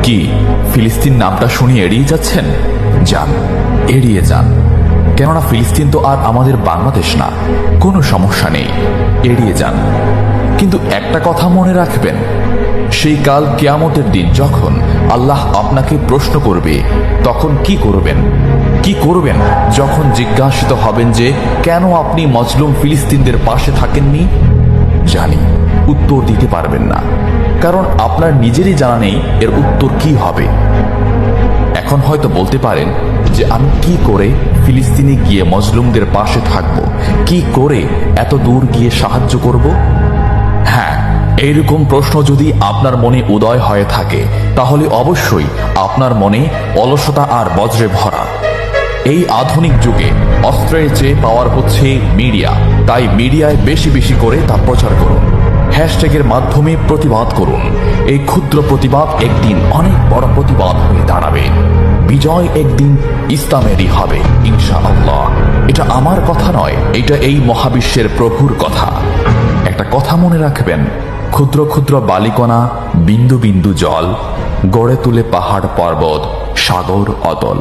কি ফিলিস্তিন নামটা শুনে এড়িয়ে যাচ্ছেন? যান, এড়িয়ে যান। কেননা ফিলিস্তিন তো আর আমাদের বাংলাদেশ না। কোনো সমস্যা নেই, এড়িয়ে যান। কিন্তু একটা কথা মনে রাখবেন, সেই কাল কিয়ামতের দিন যখন আল্লাহ আপনাকে প্রশ্ন করবে, তখন কি করবেন? কি করবেন যখন জিজ্ঞাসিত হবেন যে কেন আপনি মজলুম ফিলিস্তিনদের পাশে থাকেননি? জানি উত্তর দিতে পারবেন না, কারণ আপনার নিজেরই জানা নেই এর উত্তর কি হবে। এখন হয়তো বলতে পারেন যে আমি কি করে ফিলিস্তিনে গিয়ে মজলুমদের পাশে থাকব, কি করে এত দূর গিয়ে সাহায্য করব? হ্যাঁ, এইরকম প্রশ্ন যদি আপনার মনে উদয় হয়ে থাকে, তাহলে অবশ্যই আপনার মনে অলসতা আর বজ্রে ভরা। এই আধুনিক যুগে অস্ত্রের চেয়ে পাওয়ার হচ্ছে মিডিয়া, তাই মিডিয়ায় বেশি বেশি করে তা প্রচার করুন। হ্যাশট্যাগের মাধ্যমে প্রতিবাদ করুন। এই ক্ষুদ্র প্রতিবাদ একদিন অনেক বড় প্রতিবাদ হয়ে দাঁড়াবে। বিজয় একদিন ইসলামেরই হবে ইনশাআল্লাহ। এটা আমার কথা নয়, এটা এই মহাবিশ্বের প্রভুর কথা। একটা কথা মনে রাখবেন, ক্ষুদ্র ক্ষুদ্র বালিকণা, বিন্দু বিন্দু জল গড়ে তুলে পাহাড় পর্বত, সাগর অতল।